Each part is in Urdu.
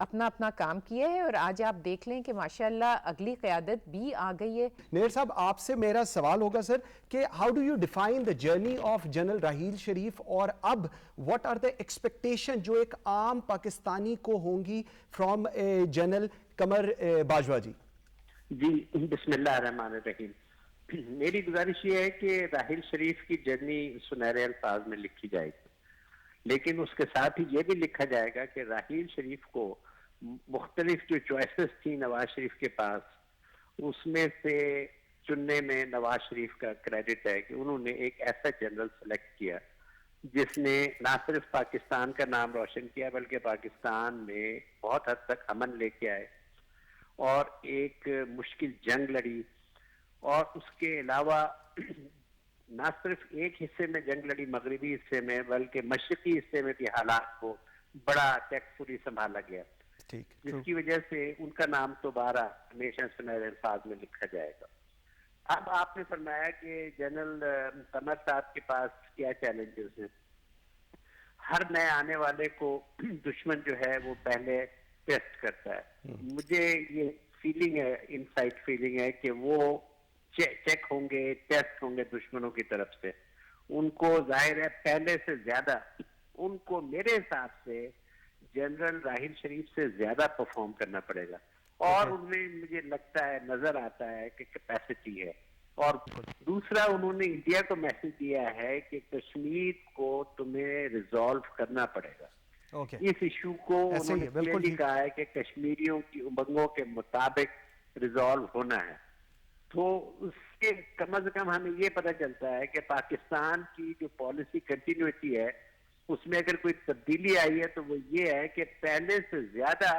اپنا اپنا کام کیا ہے اور آج آپ دیکھ لیں کہ ماشاءاللہ اگلی قیادت بھی آ گئی ہے. نیر صاحب آپ سے میرا سوال ہوگا سر کہ how do you define the journey of general Raheel Sharif اور اب واٹ آر دا ایکسپیکٹیشن جو ایک عام پاکستانی کو ہوں گی فرام جنرل قمر باجوہ جی؟ جی بسم اللہ الرحمن الرحیم. میری گزارش یہ ہے کہ راحیل شریف کی جرنی سنہرے الفاظ میں لکھی جائے گی، لیکن اس کے ساتھ ہی یہ بھی لکھا جائے گا کہ راحیل شریف کو مختلف جو چوائسز تھی نواز شریف کے پاس، اس میں سے چننے میں نواز شریف کا کریڈٹ ہے کہ انہوں نے ایک ایسا جنرل سلیکٹ کیا جس نے نہ صرف پاکستان کا نام روشن کیا بلکہ پاکستان میں بہت حد تک امن لے کے آئے اور ایک مشکل جنگ لڑی، اور اس کے علاوہ نہ صرف ایک حصے میں جنگ لڑی مغربی حصے میں بلکہ مشرقی حصے میں بھی حالات کو بڑا ٹیکٹفلی سنبھالا گیا، جس کی وجہ سے ان کا نام دوبارہ ہمیشہ سنہرے الفاظ میں لکھا جائے گا. اب آپ نے فرمایا کہ جنرل قمر صاحب کے پاس کیا چیلنجز ہیں. ہر نئے آنے والے کو دشمن جو ہے وہ پہلے ٹیسٹ کرتا ہے. مجھے یہ فیلنگ ہے، انسائٹ فیلنگ ہے کہ وہ چیک ہوں گے، ٹیسٹ ہوں گے دشمنوں کی طرف سے. ان کو ظاہر ہے پہلے سے زیادہ، ان کو میرے حساب سے جنرل راحیل شریف سے زیادہ پرفارم کرنا پڑے گا، اور ان میں مجھے لگتا ہے نظر آتا ہے کہ کیپیسٹی ہے. اور دوسرا انہوں نے انڈیا کو میسج دیا ہے کہ کشمیر کو تمہیں ریزالو کرنا پڑے گا. اس ایشو کو انہوں نے کلیئرلی کہا ہے کہ کشمیریوں کی امنگوں کے مطابق ریزالو ہونا ہے. تو اس کے کم از کم ہمیں یہ پتہ چلتا ہے کہ پاکستان کی جو پالیسی کنٹینیوٹی ہے اس میں اگر کوئی تبدیلی آئی ہے تو وہ یہ ہے کہ پہلے سے زیادہ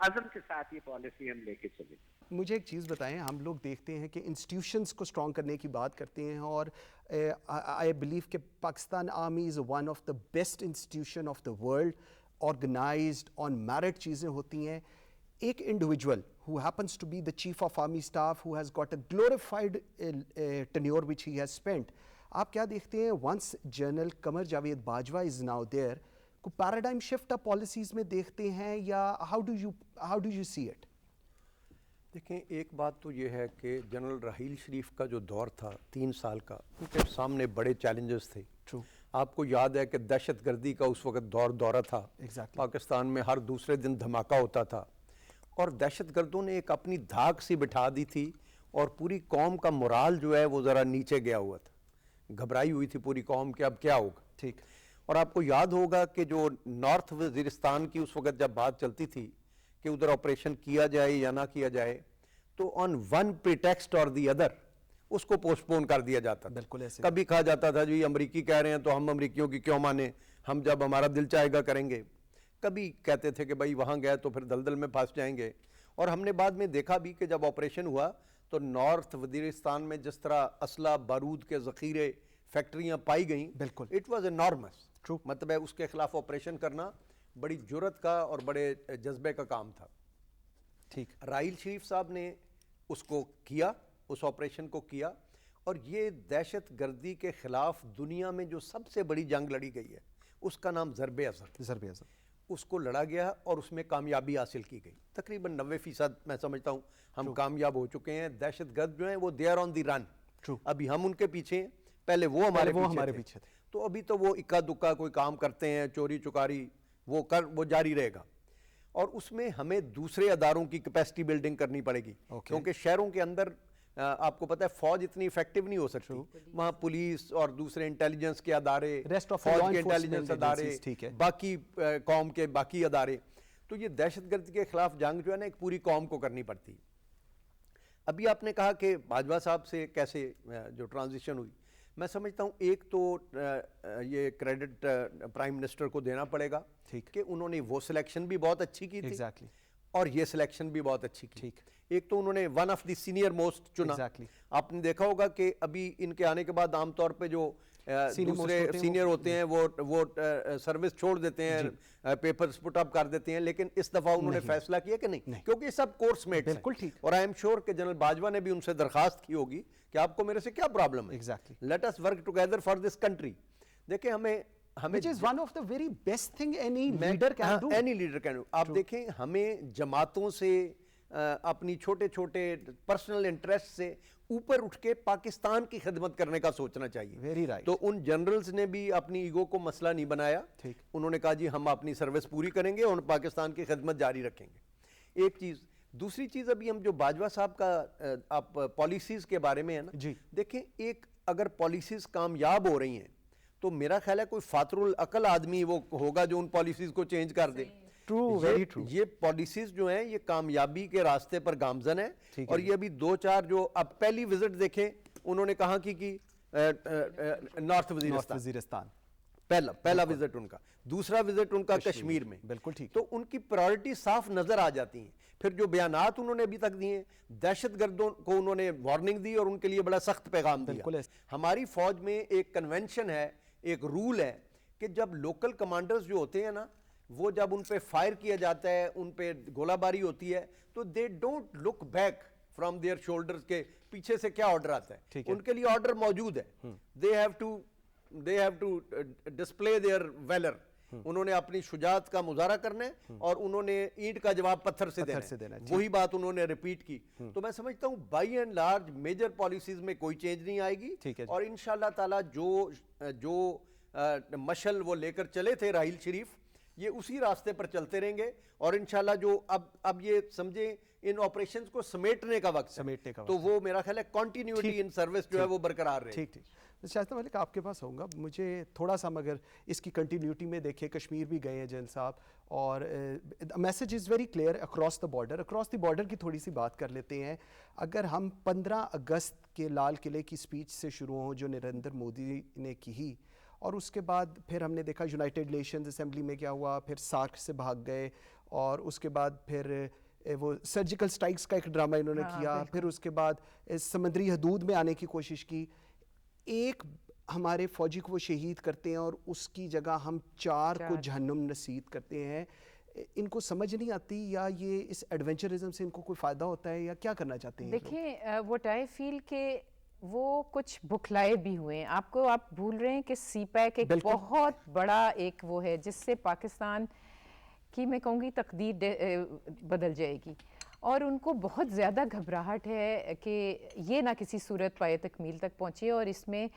عزم کے ساتھ یہ پالیسی ہم لے کے چلیں. مجھے ایک چیز بتائیں، ہم لوگ دیکھتے ہیں کہ انسٹیٹیوشنز کو اسٹرانگ کرنے کی بات کرتے ہیں، اور آئی بلیو کہ Pakistan army is one of the best institution of the world, organized on merit چیزیں ہوتی ہیں. ایک individual who happens to be the chief of army staff who has got a glorified tenure which he has spent. آپ کیا دیکھتے ہیں once general Qamar Javed Bajwa is now there، کو پیراڈائم شفٹ آپ پالیسیز میں دیکھتے ہیں یا how do you see it؟ دیکھیں، ایک بات تو یہ ہے کہ جنرل راحیل شریف کا جو دور تھا 3 سال کا، ان کے سامنے بڑے چیلنجز تھے. آپ کو یاد ہے کہ دہشت گردی کا اس وقت دورہ تھا. پاکستان میں ہر دوسرے دن دھماکہ ہوتا تھا، اور دہشت گردوں نے ایک اپنی دھاک سی بٹھا دی تھی، اور پوری قوم کا مورال جو ہے وہ ذرا نیچے گیا ہوا تھا. گھبرائی ہوئی تھی پوری قوم کہ اب کیا ہوگا. ٹھیک. اور آپ کو یاد ہوگا کہ جو نارتھ وزیرستان کی اس وقت جب بات چلتی تھی کہ ادھر آپریشن کیا جائے یا نہ کیا جائے، تو آن ون پریٹیکسٹ اور دی ادر اس کو پوسٹ پون کر دیا جاتا تھا. بالکل ایسے کبھی کہا جاتا تھا جی امریکی کہہ رہے ہیں تو ہم امریکیوں کی کیوں مانیں، ہم جب ہمارا دل چاہے گا کریں گے. کبھی کہتے تھے کہ بھائی وہاں گئے تو پھر دلدل میں پھنس جائیں گے. اور ہم نے بعد میں دیکھا بھی کہ جب آپریشن ہوا تو نارتھ وزیرستان میں جس طرح اسلحہ بارود کے ذخیرے فیکٹریاں پائی گئیں، بالکل اٹ واز انارمس. مطلب ہے اس کے خلاف آپریشن کرنا بڑی جرت کا اور بڑے جذبے کا کام تھا. ٹھیک. راحیل شریف صاحب نے اس کو کیا، اس آپریشن کو کیا، اور یہ دہشت گردی کے خلاف دنیا میں جو سب سے بڑی جنگ لڑی گئی ہے اس کا نام ضرب اثر. اس کو لڑا گیا اور اس میں کامیابی حاصل کی گئی. تقریباً 90% میں سمجھتا ہوں ہم کامیاب ہو چکے ہیں. دہشت گرد جو ہیں وہ دے آر آن دی رن. ابھی ہم ان کے پیچھے ہیں، پہلے وہ ہمارے پیچھے تھے. تو ابھی تو وہ اکا دکا کوئی کام کرتے ہیں، چوری چکاری وہ جاری رہے گا. اور اس میں ہمیں دوسرے اداروں کی کیپیسٹی بلڈنگ کرنی پڑے گی، کیونکہ شہروں کے اندر آپ کو پتہ ہے فوج اتنی ایفیکٹو نہیں ہو سکتی. وہاں پولیس اور دوسرے انٹیلیجنس کے ادارے، فوج کے انٹیلیجنس ادارے، باقی قوم کے باقی ادارے. تو یہ دہشت گردی کے خلاف جنگ جو ہے نا ایک پوری قوم کو کرنی پڑتی. ابھی آپ نے کہا کہ باجوہ صاحب سے کیسے جو ٹرانزیشن ہوئی، میں سمجھتا ہوں ایک تو یہ کریڈٹ پرائم منسٹر کو دینا پڑے گا کہ انہوں نے وہ سلیکشن بھی بہت اچھی کی تھی اور یہ سلیکشن بھی بہت اچھی کی. ایک تو انہوں نے one of the senior most چنا. آپ نے دیکھا ہوگا کہ ابھی ان کے آنے کے بعد عام طور پہ جو دوسرے سینئر ہوتے ہیں وہ سروس چھوڑ دیتے ہیں، پیپرز پٹ اپ کر دیتے ہیں، لیکن اس دفعہ انہوں نے فیصلہ کیا کہ نہیں، کیونکہ یہ سب کورس میٹس ہیں. اور آئی ایم شیور کہ جنرل باجوہ نے بھی ان سے درخواست کی ہوگی کہ آپ کو میرے سے کیا پرابلم ہے، let us work together for this country. دیکھیں which is one of the very best thing any leader can do. Any leader can do. آپ دیکھیں ہمیں جماعتوں سے اپنی چھوٹے چھوٹے پرسنل انٹرسٹ سے اوپر اٹھ کے پاکستان کی خدمت کرنے کا سوچنا چاہیے. Very right. تو ان جنرلز نے بھی اپنی ایگو کو مسئلہ نہیں بنایا, انہوں نے کہا جی ہم اپنی سروس پوری کریں گے اور پاکستان کی خدمت جاری رکھیں گے. ایک چیز. دوسری چیز, ابھی ہم جو باجوہ صاحب کا آپ پالیسیز کے بارے میں ہے نا, دیکھیں ایک اگر پالیسیز کامیاب ہو رہی ہیں تو میرا خیال ہے کوئی فاتر العقل آدمی وہ ہوگا جو ان پالیسیز کو چینج کر دے. یہ پالیسیز جو ہیں یہ کامیابی کے راستے پر گامزن ہیں, اور یہ ابھی 2-4 جو اب پہلی وزٹ دیکھیں انہوں نے کہاں کی نارتھ وزیرستان, پہلا وزٹ ان کا, دوسرا وزٹ ان کا کشمیر میں. بالکل ٹھیک. تو ان کی پرائورٹی صاف نظر آ جاتی ہیں. پھر جو بیانات انہوں نے ابھی تک دیے, دہشت گردوں کو انہوں نے وارننگ دی اور ان کے لیے بڑا سخت پیغام دیا. ہماری فوج میں ایک کنونشن ہے, ایک رول ہے کہ جب لوکل کمانڈرز جو ہوتے ہیں نا, وہ جب ان پہ فائر کیا جاتا ہے, ان پہ گولہ باری ہوتی ہے, تو they don't look back from their shoulders کے پیچھے سے کیا آرڈر آتا ہے. ان کے لیے آرڈر موجود ہے. they have to display their valor. انہوں نے اپنی شجاعت کا مظاہرہ کرنا ہے اور انہوں نے اینٹ کا جواب پتھر سے دینا ہے. وہی بات انہوں نے ریپیٹ کی. تو میں سمجھتا ہوں by and large major policies میں کوئی چینج نہیں آئے گی, اور انشاءاللہ تعالی جو مشل وہ لے کر چلے تھے راحیل شریف, یہ اسی راستے پر چلتے رہیں گے. اور انشاءاللہ جو اب یہ سمجھیں ان آپریشنز کو سمیٹنے کا وقت ہے, تو وہ میرا خیال ہے کنٹینیوٹی ان سروس جو ہے وہ برقرار رہے. ٹھیک. شائستہ ملک آپ کے پاس ہوں گا, مجھے تھوڑا سا مگر اس کی کنٹینیوٹی میں دیکھیں, کشمیر بھی گئے ہیں جنرل صاحب, اور message is very clear across the border کی تھوڑی سی بات کر لیتے ہیں. اگر ہم 15 اگست کے لال قلعے کی اسپیچ سے شروع ہوں جو نریندر مودی نے کی, اور اس کے بعد پھر ہم نے دیکھا یونائٹڈ نیشنز اسمبلی میں کیا ہوا, پھر سارک سے بھاگ گئے, اور اس کے بعد پھر وہ سرجیکل سٹرائکس کا ایک ڈرامہ انہوں نے کیا, پھر اس کے بعد سمندری حدود میں آنے کی کوشش کی. ایک ہمارے فوجی کو وہ شہید کرتے ہیں اور اس کی جگہ ہم 4 کو جہنم نصیب کرتے ہیں. ان کو سمجھ نہیں آتی, یا یہ اس ایڈونچرزم سے ان کو کوئی فائدہ ہوتا ہے, یا کیا کرنا چاہتے ہیں؟ دیکھیں what I feel کہ وہ کچھ بکھلائے بھی ہوئے ہیں. آپ بھول رہے ہیں کہ سی پیک ایک بہت بڑا ایک وہ ہے جس سے پاکستان کی میں کہوں گی تقدیر بدل جائے گی, اور ان کو بہت زیادہ گھبراہٹ ہے کہ یہ نہ کسی صورت پائے تکمیل تک پہنچے. اور اس میں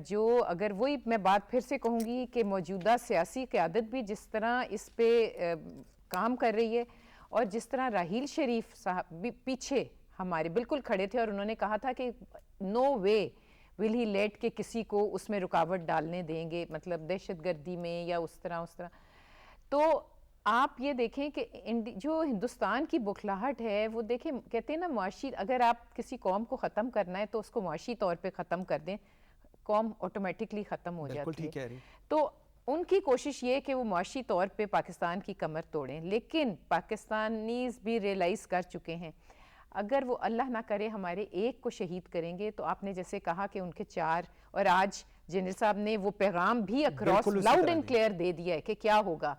جو اگر وہی میں بات پھر سے کہوں گی کہ موجودہ سیاسی قیادت بھی جس طرح اس پہ کام کر رہی ہے, اور جس طرح راحیل شریف صاحب بھی پیچھے ہمارے بالکل کھڑے تھے, اور انہوں نے کہا تھا کہ نو وے ول ہی لیٹ کہ کسی کو اس میں رکاوٹ ڈالنے دیں گے, مطلب دہشت گردی میں یا اس طرح. تو آپ یہ دیکھیں کہ جو ہندوستان کی بکھلاہٹ ہے وہ دیکھیں, کہتے ہیں نا معاشی, اگر آپ کسی قوم کو ختم کرنا ہے تو اس کو معاشی طور پہ ختم کر دیں, قوم آٹومیٹکلی ختم ہو جاتی ہے. تو ان کی کوشش یہ کہ وہ معاشی طور پہ پاکستان کی کمر توڑیں, لیکن پاکستانیز بھی ریئلائز کر چکے ہیں اگر وہ اللہ نہ کرے ہمارے ایک کو شہید کریں گے, تو آپ نے جیسے کہا کہ ان کے 4, اور آج جنرل صاحب نے وہ پیغام بھی اکراس لاؤڈ اینڈ کلیئر دے دیا ہے کہ کیا ہوگا.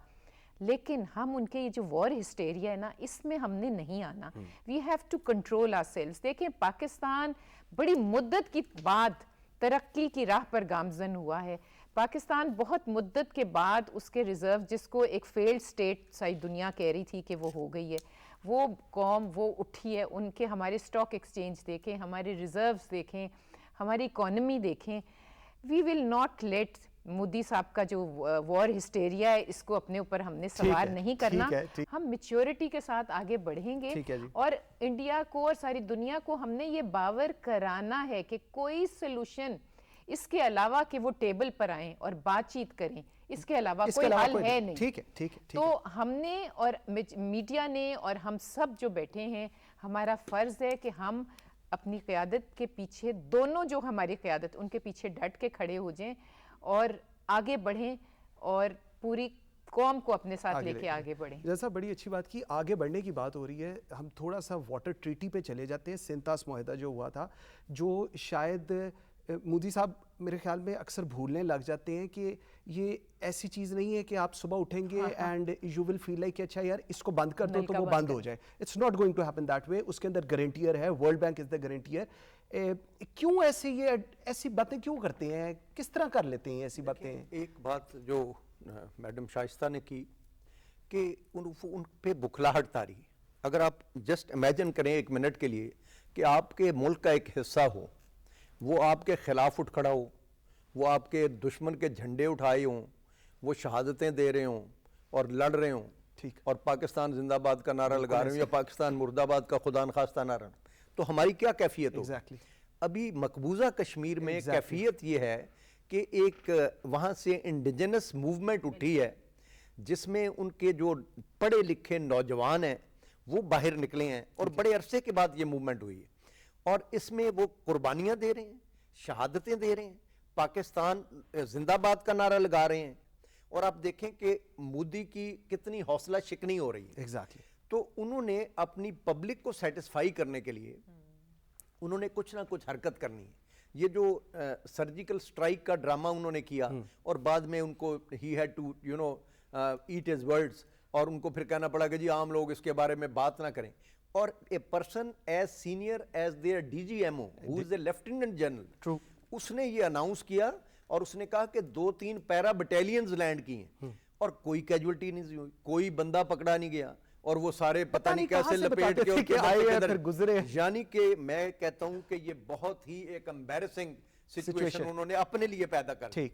لیکن ہم ان کے یہ جو وار ہسٹیریا ہے نا, اس میں ہم نے نہیں آنا. We have to control ourselves. دیکھیں پاکستان بڑی مدت کی بعد ترقی کی راہ پر گامزن ہوا ہے. پاکستان بہت مدت کے بعد اس کے ریزرو, جس کو ایک فیلڈ سٹیٹ ساری دنیا کہہ رہی تھی کہ وہ ہو گئی ہے, وہ قوم وہ اٹھی ہے. ان کے ہمارے اسٹاک ایکسچینج دیکھیں, ہمارے ریزروز دیکھیں, ہماری اکانومی دیکھیں. وی ول ناٹ لیٹ مودی صاحب کا جو وار ہسٹیریا ہے اس کو اپنے اوپر ہم نے سوار نہیں کرنا. ہم میچورٹی کے ساتھ آگے بڑھیں گے, اور انڈیا کو اور ساری دنیا کو ہم نے یہ باور کرانا ہے کہ کوئی سلوشن اس کے علاوہ کہ وہ ٹیبل پر آئیں اور بات چیت کریں, اس کے علاوہ کوئی حل ہے نہیں. تو ہم نے اور میڈیا نے اور ہم سب جو بیٹھے ہیں, ہمارا فرض ہے کہ ہم اپنی قیادت کے پیچھے, دونوں جو ہماری قیادت, ان کے پیچھے ڈٹ کے کھڑے ہو جائیں اور آگے بڑھیں, اور پوری قوم کو اپنے ساتھ لے کے آگے بڑھیں. جیسا بڑی اچھی بات کی, آگے بڑھنے کی بات ہو رہی ہے, ہم تھوڑا سا واٹر ٹریٹی پہ چلے جاتے ہیں. سینتاس معاہدہ جو ہوا تھا, جو شاید مودی صاحب میرے خیال میں اکثر بھولنے لگ جاتے ہیں کہ یہ ایسی چیز نہیں ہے کہ آپ صبح اٹھیں گے and you will feel like کہ اچھا یار اس کو بند کر دو تو وہ بند ہو جائے. It's not going to happen that way. اس کے اندر گارنٹیئر ہے, ورلڈ بینک از دا گارنٹیئر, کیوں ایسی باتیں کیوں کرتے ہیں, کس طرح کر لیتے ہیں ایسی باتیں؟ ایک بات جو میڈم شائستہ نے کی کہ ان پہ بکھلاہٹ تاری. اگر آپ جسٹ امیجن کریں ایک منٹ کے لیے کہ آپ کے ملک کا ایک حصہ ہو, وہ آپ کے خلاف اٹھ کھڑا ہو, وہ آپ کے دشمن کے جھنڈے اٹھائے ہوں, وہ شہادتیں دے رہے ہوں اور لڑ رہے ہوں, اور پاکستان زندہ باد کا نعرہ لگا رہے ہوں یا پاکستان مردہ باد کا خدا نخواستہ نعرہ, تو ہماری کیا کیفیت ہو؟ ابھی مقبوضہ کشمیر میں کیفیت یہ ہے کہ ایک وہاں سے انڈیجنس موومنٹ اٹھی ہے جس میں ان کے جو پڑھے لکھے نوجوان ہیں وہ باہر نکلے ہیں, اور بڑے عرصے کے بعد یہ موومنٹ ہوئی ہے, اور اس میں وہ قربانیاں دے رہے ہیں, شہادتیں دے رہے ہیں, پاکستان زندہ باد کا نعرہ لگا رہے ہیں, اور آپ دیکھیں کہ مودی کی کتنی حوصلہ شکنی ہو رہی ہے. تو انہوں نے اپنی پبلک کو سیٹسفائی کرنے کے لیے انہوں نے کچھ نہ کچھ حرکت کرنی ہے. یہ جو سرجیکل سٹرائک کا ڈرامہ انہوں نے کیا, اور بعد میں ان کو ہی had to eat his words, اور ان کو پھر کہنا پڑا کہ جی عام لوگ اس کے بارے میں بات نہ کریں. اور a person as senior as their D G M O who is a lieutenant general, اس نے یہ اناؤنس کیا اور اس نے کہا کہ 2-3 پیرا بٹیلینز لینڈ کی ہیں اور کوئی کیجولٹی نہیں ہوئی, کوئی بندہ پکڑا نہیں گیا, اور وہ سارے پتہ نہیں کیسے لپیٹ کے آئے گزرے. یعنی کہ میں کہتا ہوں کہ یہ بہت ہی ایک امبیرسنگ سچویشن انہوں نے اپنے لیے پیدا کر دی.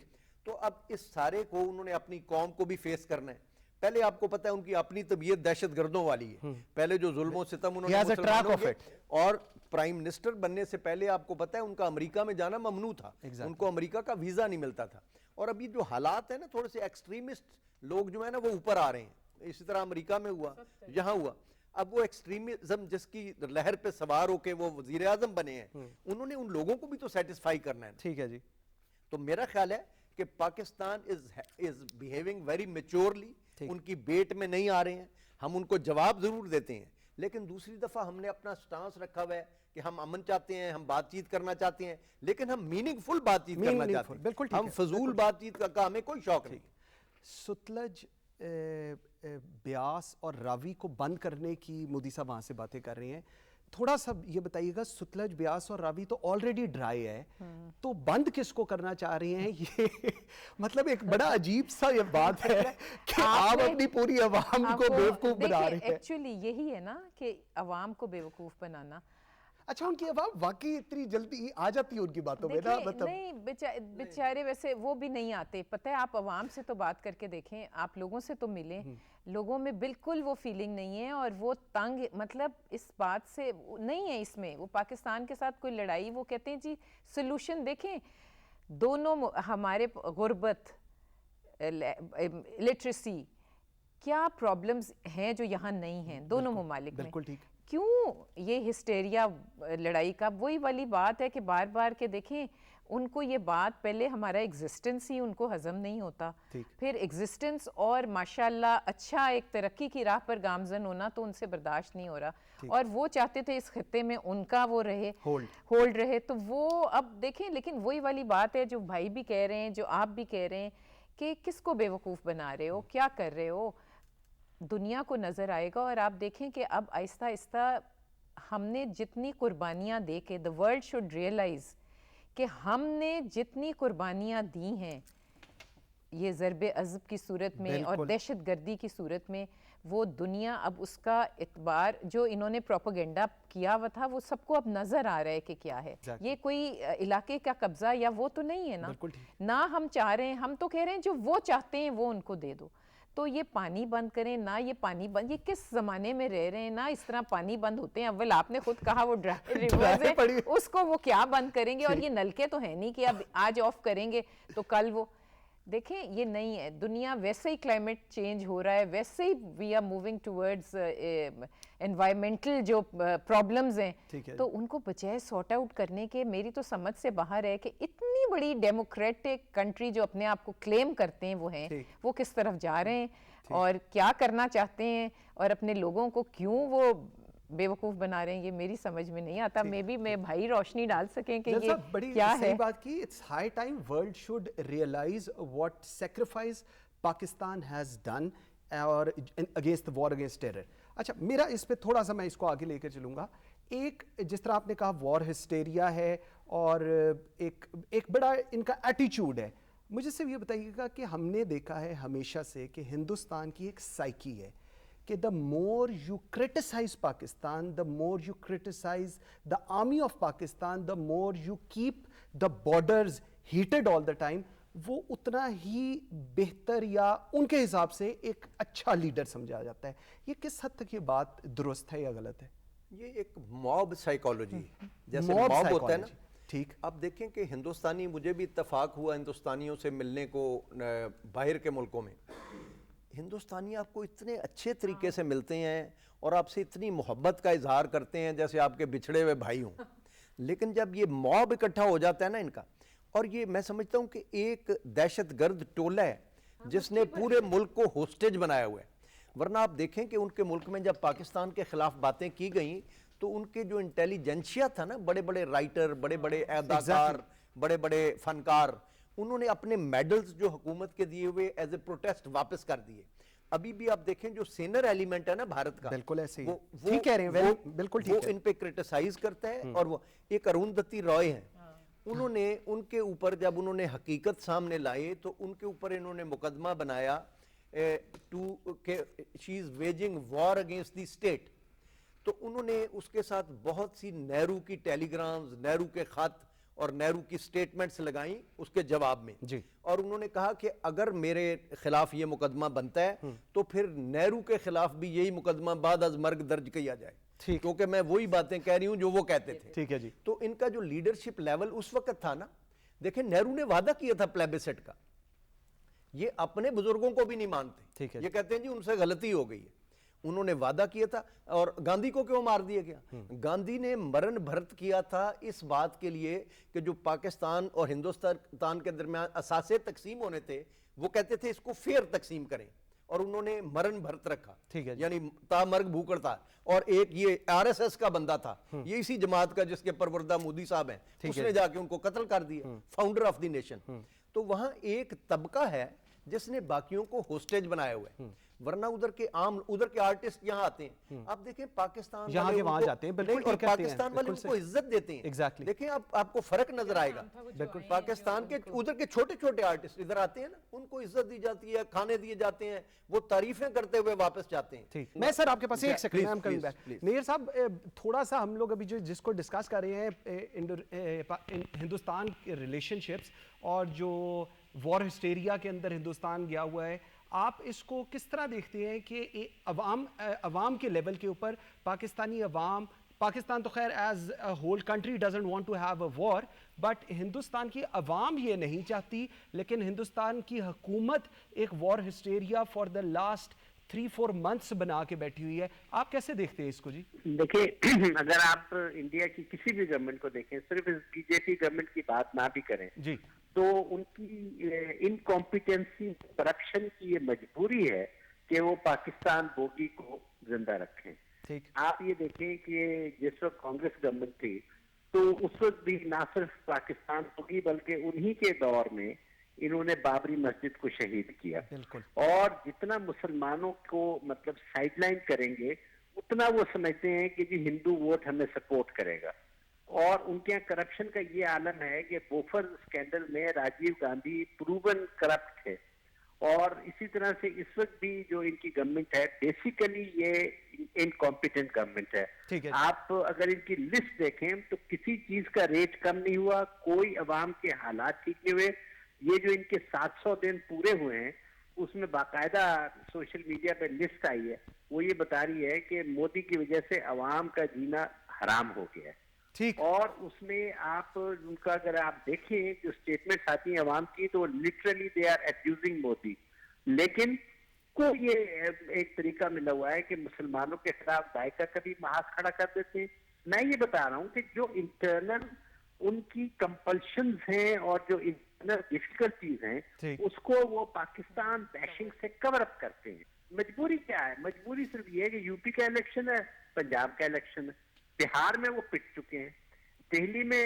تو اب اس سارے کو انہوں نے اپنی قوم کو بھی فیس کرنا ہے. پہلے آپ کو پتہ ہے ان کی اپنی طبیعت دہشت گردوں والی ہے, پہلے جو ظلم و ستم انہوں نے مسلمانوں کے, اور پرائم منسٹر بننے سے پہلے آپ کو پتہ ہے ان کا امریکہ میں جانا ممنوع تھا, ان کو امریکہ کا ویزا نہیں ملتا تھا. اور ابھی جو حالات ہیں نا, تھوڑے سے ایکسٹریمسٹ لوگ جو ہیں نا وہ اوپر آ رہے ہیں, اسی طرح امریکہ میں ہوا, یہاں ہوا. اب وہ ایکسٹریمزم جس کی لہر پہ سوار ہو کے وہ وزیر اعظم بنے ہیں, انہوں نے ان لوگوں کو بھی تو سیٹسفائی کرنا ہے. ٹھیک ہے جی. تو میرا خیال ہے کہ پاکستان از بیہیونگ ویری میچورلی, ان کی بیٹ میں نہیں آ رہے ہیں, ہم ان کو جواب ضرور دیتے ہیں, لیکن دوسری دفعہ ہم نے اپنا سٹانس رکھا ہوا ہے کہ ہم امن چاہتے ہیں, ہم بات چیت کرنا چاہتے ہیں, لیکن ہم میننگ فل بات چیت کرنا چاہتے ہیں, ہم فضول بات چیت کا ہمیں کوئی شوق نہیں. ستلج بیاس اور راوی کو بند کرنے کی مودی صاحب وہاں سے باتیں کر رہے ہیں, تھوڑا سا یہ بتائیے گا, ستلج بیاس اور راوی تو آلریڈی ڈرائی ہے, تو بند کس کو کرنا چاہ رہے ہیں؟ یہ مطلب ایک بڑا عجیب سا یہ بات ہے کہ آپ اپنی پوری عوام کو بیوقوف بنا رہے ہیں. ایکچولی یہی ہے نا کہ عوام کو بیوقوف بنانا. اچھا, ان کی عوام واقعی اتنی جلدی آ جاتی ہے ان کی باتوں میں نا؟ مطلب نہیں, بیچارے ویسے وہ بھی نہیں آتے. پتہ ہے, آپ عوام سے تو بات کر کے دیکھیں, آپ لوگوں سے تو ملیں, لوگوں میں بالکل وہ فیلنگ نہیں ہے, اور وہ تنگ مطلب اس بات سے نہیں ہے. اس میں وہ پاکستان کے ساتھ کوئی لڑائی, وہ کہتے ہیں جی سلوشن دیکھیں, دونوں ہمارے غربت, لٹریسی, کیا پرابلمز ہیں جو یہاں نہیں ہیں دونوں ممالک میں. کیوں یہ ہسٹیریا لڑائی کا؟ وہی والی بات ہے کہ بار بار کے دیکھیں, ان کو یہ بات پہلے ہمارا ایگزسٹنس ہی ان کو ہضم نہیں ہوتا, پھر ایگزسٹنس اور ماشاءاللہ اچھا ایک ترقی کی راہ پر گامزن ہونا تو ان سے برداشت نہیں ہو رہا, اور وہ چاہتے تھے اس خطے میں ان کا وہ رہے, ہولڈ رہے. تو وہ اب دیکھیں, لیکن وہی والی بات ہے جو بھائی بھی کہہ رہے ہیں, جو آپ بھی کہہ رہے ہیں, کہ کس کو بیوقوف بنا رہے ہو, کیا کر رہے ہو. دنیا کو نظر آئے گا, اور آپ دیکھیں کہ اب آہستہ آہستہ ہم نے جتنی قربانیاں دے کے, the world should realize کہ ہم نے جتنی قربانیاں دی ہیں یہ ضرب عضب کی صورت میں اور دہشت گردی کی صورت میں, وہ دنیا اب اس کا اعتبار جو انہوں نے پروپیگنڈا کیا ہوا تھا وہ سب کو اب نظر آ رہا ہے کہ کیا ہے. یہ کوئی علاقے کا قبضہ یا وہ تو نہیں ہے نہ ہم چاہ رہے ہیں, ہم تو کہہ رہے ہیں جو وہ چاہتے ہیں وہ ان کو دے دو. تو یہ پانی بند کریں نہ, یہ پانی بند, یہ کس زمانے میں رہ رہے ہیں نا, اس طرح پانی بند ہوتے ہیں. اول آپ نے خود کہا وہ ڈرائی ریورز ہیں, اس کو وہ کیا بند کریں گے, اور یہ نلکے تو ہیں نہیں کہ اب آج آف کریں گے تو کل وہ. دیکھیں یہ نہیں ہے دنیا, ویسے ہی کلائمیٹ چینج ہو رہا ہے, ویسے ہی we are moving towards environmental جو پرابلمز ہیں, تو ان کو بجائے سارٹ آؤٹ کرنے کے, میری تو سمجھ سے باہر ہے کہ اتنی بڑی ڈیموکریٹک کنٹری جو اپنے آپ کو کلیم کرتے ہیں وہ ہیں, وہ کس طرف جا رہے ہیں اور کیا کرنا چاہتے ہیں, اور اپنے لوگوں کو کیوں وہ بیوقوف بنا رہے ہیں, یہ میری سمجھ میں نہیں آتا. میں بھی میں بھائی روشنی ڈال سکیں کہ یہ کیا ہے. صحیح بات کی. It's high time world should realize what sacrifice Pakistan has done اور against the war against terror. اچھا, میرا اس پہ تھوڑا سا میں اس کو آگے لے کر چلوں گا. ایک جس طرح آپ نے کہا وار ہسٹیریا ہے اور ایک بڑا ان کا ایٹیچیوڈ ہے. مجھے صرف یہ بتائیے گا کہ ہم نے دیکھا ہے ہمیشہ سے کہ ہندوستان کی ایک سائیکی ہے کہ the more you criticize Pakistan, the more you criticize the army of Pakistan, the more you keep the borders heated all the time, وہ اتنا ہی بہتر یا ان کے حساب سے ایک اچھا لیڈر سمجھا جاتا ہے. یہ کس حد تک یہ بات درست ہے یا غلط ہے؟ یہ ایک موب سائیکالوجی جیسے Mob موب ہوتا ہے نا. psychology. ٹھیک. آپ دیکھیں کہ ہندوستانی, مجھے بھی اتفاق ہوا ہندوستانیوں سے ملنے کو باہر کے ملکوں میں. ہندوستانی آپ کو اتنے اچھے طریقے سے ملتے ہیں اور آپ سے اتنی محبت کا اظہار کرتے ہیں جیسے آپ کے بچھڑے ہوئے بھائی ہوں. لیکن جب یہ موب اکٹھا ہو جاتا ہے نا ان کا, اور یہ میں سمجھتا ہوں کہ ایک دہشت گرد ٹولہ ہے جس نے پورے ملک کو ہوسٹیج بنایا ہوا ہے. ورنہ آپ دیکھیں کہ ان کے ملک میں جب پاکستان کے خلاف باتیں کی گئیں تو ان کے جو انٹیلیجنشیا تھا نا, بڑے بڑے رائٹر, بڑے بڑے اداکار, بڑے بڑے فنکار, انہوں نے اپنے میڈلز جو حکومت کے دیے ہوئے ایز اے پروٹیسٹ واپس کر دیے. ابھی بھی آپ دیکھیں جو سینئر ایلیمنٹ ہے نا بھارت کا, بالکل ایسے ہی ٹھیک کہہ رہے ہیں, بالکل ٹھیک ہے, وہ ان پہ کرٹیسائز کرتا ہے. اور وہ ایک اروندھتی رائے ہیں, انہوں نے ان کے اوپر جب انہوں نے حقیقت سامنے لائے تو ان کے اوپر انہوں نے مقدمہ بنایا کہ she is waging war against the state. تو انہوں نے اس کے ساتھ بہت سی نہرو کی ٹیلی گرامز, نہرو کے خط اور نہرو کی سٹیٹمنٹس لگائیں اس کے جواب میں. اور انہوں نے کہا کہ اگر میرے خلاف یہ مقدمہ بنتا ہے تو پھر نہرو کے خلاف بھی یہی مقدمہ بعد از مرگ درج کیا جائے, کیونکہ میں وہی باتیں کہہ رہی ہوں جو وہ کہتے تھے. ٹھیک ہے جی. تو ان کا جو لیڈرشپ لیول اس وقت تھا نا, دیکھیں نہرو نے وعدہ کیا تھا پلیبسٹ کا, یہ اپنے بزرگوں کو بھی نہیں مانتے, یہ کہتے ہیں جی ان سے غلطی ہو گئی ہے. انہوں نے وعدہ کیا تھا. اور گاندھی کو کیوں مار دیا گیا؟ گاندھی نے مرن بھرت کیا تھا اس بات کے لیے کہ جو پاکستان اور ہندوستان کے درمیان اثاثے تقسیم ہونے تھے وہ کہتے تھے اس کو فیئر تقسیم کریں, اور انہوں نے مرن بھرت رکھا, یعنی تا مرگ بھوکڑ تھا. اور ایک یہ آر ایس ایس کا بندہ تھا, یہ اسی جماعت کا جس کے پروردہ مودی صاحب ہیں, اس نے جا کے ان کو قتل کر دیا, فاؤنڈر آف دی نیشن. تو وہاں ایک طبقہ ہے جس نے باقیوں کو ہوسٹیج بنایا ہوا ہے. ورنہ ادھر کے آرٹسٹ یہاں آتے ہیں, آپ دیکھیں پاکستان یہاں کے وہاں جاتے ہیں, اور پاکستان والے ان کو عزت دیتے ہیں. دیکھیں آپ کو فرق نظر آئے گا. پاکستان کے ادھر کے چھوٹے چھوٹے آرٹسٹ ادھر آتے ہیں نا, ان کو عزت دی جاتی ہے, کھانے دیے جاتے ہیں, وہ تعریفیں کرتے ہوئے واپس جاتے ہیں. میں سر آپ کے پاس ایک سیکنڈ, نیر صاحب تھوڑا سا ہم لوگ ابھی جس کو ڈسکس کر رہے ہیں ہندوستان کے ریلیشن شپس اور جو وار ہسٹیریا کے اندر ہندوستان گیا ہوا ہے, آپ اس کو کس طرح دیکھتے ہیں کہ عوام کے لیول کے اوپر پاکستانی عوام, پاکستان تو خیر as a whole country doesn't want to have a war, but Hindustan کی عوام یہ نہیں چاہتی, لیکن ہندوستان کی حکومت ایک war hysteria for the last 3-4 months بنا کے بیٹھی ہوئی ہے. آپ کیسے دیکھتے ہیں اس کو جی؟ دیکھیں اگر آپ انڈیا کی کسی بھی گورنمنٹ کو دیکھیں, صرف بی جے پی گورنمنٹ کی بات نہ بھی کریں جی, تو ان کی انکمپیٹنسی, کرپشن کی یہ مجبوری ہے کہ وہ پاکستان بوگی کو زندہ رکھیں. آپ یہ دیکھیں کہ جس وقت کانگریس گورنمنٹ تھی تو اس وقت بھی نہ صرف پاکستان بوگی بلکہ انہی کے دور میں انہوں نے بابری مسجد کو شہید کیا. اور جتنا مسلمانوں کو مطلب سائیڈ لائن کریں گے اتنا وہ سمجھتے ہیں کہ جی ہندو ووٹ ہمیں سپورٹ کرے گا. اور ان کے یہاں کرپشن کا یہ عالم ہے کہ بوفر اسکینڈل میں راجیو گاندھی پروون کرپٹ تھے, اور اسی طرح سے اس وقت بھی جو ان کی گورنمنٹ ہے بیسیکلی یہ انکمپیٹنٹ گورنمنٹ ہے. آپ اگر ان کی لسٹ دیکھیں تو کسی چیز کا ریٹ کم نہیں ہوا, کوئی عوام کے حالات ٹھیک نہیں ہوئے. یہ جو ان کے 700 دن پورے ہوئے ہیں اس میں باقاعدہ سوشل میڈیا پہ لسٹ آئی ہے, وہ یہ بتا رہی ہے کہ مودی کی وجہ سے عوام کا جینا حرام ہو گیا ہے. اور اس میں آپ ان کا اگر آپ دیکھیں جو سٹیٹمنٹس آتی ہیں عوام کی تو لٹرلی دے آر ایبیوزنگ مودی, لیکن کو یہ ایک طریقہ ملا ہوا ہے کہ مسلمانوں کے خلاف دائیں کا کبھی محاذ کھڑا کر دیتے ہیں. میں یہ بتا رہا ہوں کہ جو انٹرنل ان کی کمپلشنز ہیں اور جو انٹرنل ڈیفیکلٹیز ہیں اس کو وہ پاکستان بیشنگ سے کور اپ کرتے ہیں. مجبوری کیا ہے؟ مجبوری صرف یہ ہے کہ یو پی کا الیکشن ہے, پنجاب کا الیکشن ہے, بہار میں وہ پٹ چکے ہیں, دہلی میں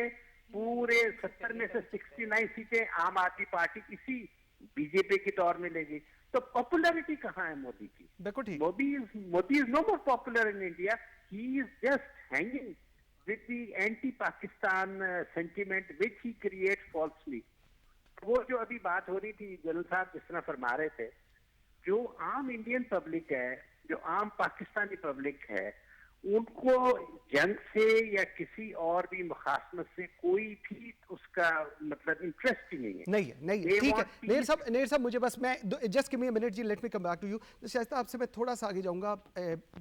پورے 70 میں سے 69 سیٹیں عام آدمی پارٹی اسی بی جے پی کے دور میں لے گئی. تو پاپولیرٹی کہاں ہے مودی کی؟ Modi is no more popular in India, he is just hanging with the anti-Pakistan sentiment which he creates falsely. وہ جو ابھی بات ہو رہی تھی جنرل صاحب جس طرح فرما رہے تھے, جو عام انڈین پبلک ہے, جو عام پاکستانی پبلک ہے, ان کو جنگ سے یا کسی اور بھی مخاصمت سے کوئی بھی اس کا مطلب انٹرسٹ ہی نہیں ہے. ٹھیک ہے نیر صاحب مجھے بس میں just give me a minute جی, let me come back to you. Shaista آپ سے میں تھوڑا سا آگے جاؤں گا.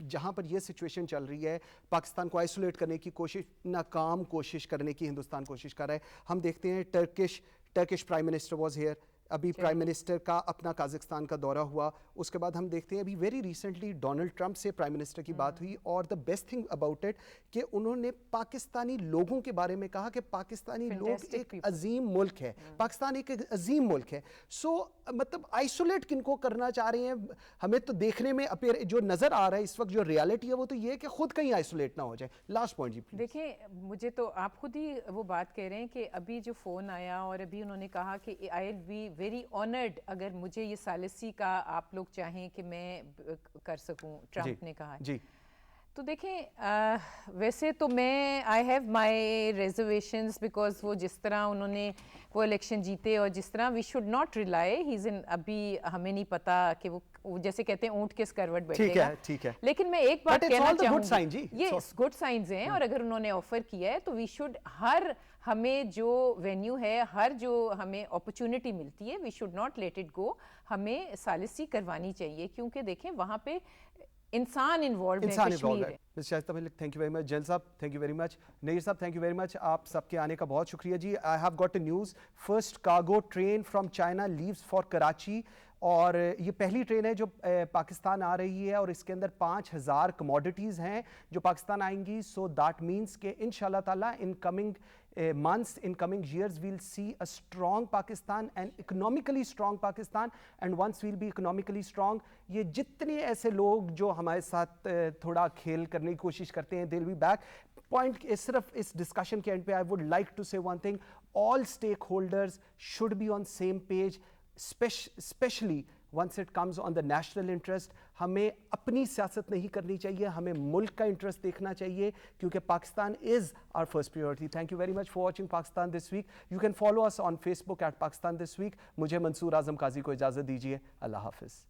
جہاں پر یہ سچویشن چل رہی ہے, پاکستان کو آئسولیٹ کرنے کی کوشش, ناکام کوشش کرنے کی ہندوستان کوشش کر رہا ہے. ہم دیکھتے ہیں Turkish prime minister was here, ابھی پرائم منسٹر کا اپنا قازقستان کا دورہ ہوا. اس کے بعد ہم دیکھتے ہیں ابھی ویری ریسنٹلی ڈونلڈ ٹرمپ سے پرائم منسٹر کی بات ہوئی, اور the best thing about it کہ انہوں نے پاکستانی لوگوں کے بارے میں کہا کہ پاکستانی لوگ ایک عظیم ملک ہے, پاکستان ایک عظیم ملک ہے. سو مطلب آئسولیٹ کن کو کرنا چاہ رہے ہیں؟ ہمیں تو دیکھنے میں جو نظر آ رہا ہے اس وقت, جو ریالٹی ہے وہ تو یہ ہے کہ خود کہیں آئسولیٹ نہ ہو جائے. لاسٹ پوائنٹ جی پلیز. دیکھیں مجھے تو آپ خود ہی وہ بات کہہ رہے ہیں کہ ابھی جو فون آیا اور ابھی انہوں نے کہا کہ آئی ول بی ویری آنرڈ اگر مجھے یہ ثالثی کا آپ لوگ چاہیں کہ میں کر سکوں, ٹرمپ نے کہا. جی تو دیکھیں ویسے تو میں I have my reservations because وہ جس طرح انہوں نے وہ الیکشن جیتے اور جس طرح وی شوڈ ناٹ ریلائی ہیز ان, ابھی ہمیں نہیں پتا کہ وہ جیسے کہتے ہیں اونٹ کے اسکروٹ بیٹھے گا. ٹھیک ہے, لیکن میں ایک بات کہنا چاہوں گی, یہ گڈ سائنز ہیں, اور اگر انہوں نے آفر کیا ہے تو وی شوڈ, ہمیں جو وینیو ہے, ہر جو ہمیں اپرچونٹی ملتی ہے, we should not let it go, ہمیں ثالثی کروانی چاہیے, کیونکہ دیکھیں وہاں پہ انسان انوالوڈ ہے, کشمیر ہے. Shaista Malik thank you very much. جیل صاحب thank you very much. Nayyar صاحب تھینک یو ویری مچ. آپ سب کے آنے کا بہت شکریہ جی. I have got a news, first cargo train from China leaves for Karachi, اور یہ پہلی ٹرین ہے جو پاکستان آ رہی ہے, اور اس کے اندر 5000 کموڈیٹیز ہیں جو پاکستان آئیں گی. سو دیٹ مینس کہ ان شاء اللہ تعالیٰ in coming months, in coming years, we'll see a strong Pakistan and economically strong Pakistan. And once we'll be economically strong, یہ جتنے ایسے لوگ جو ہمارے ساتھ تھوڑا کھیل کرنے کی کوشش کرتے ہیں, they'll be back. پوائنٹ صرف اس ڈسکشن کے اینڈ پہ I would like to say one thing, all stakeholders should be on same page, especially once it comes on the national interest. ہمیں اپنی سیاست نہیں کرنی چاہیے, ہمیں ملک کا انٹرسٹ دیکھنا چاہیے, کیونکہ Pakistan is our first priority. Thank you very much for watching Pakistan This Week. You can follow us on Facebook at Pakistan This Week. مجھے منصور اعظم قاضی کو اجازت دیجیے. اللہ حافظ.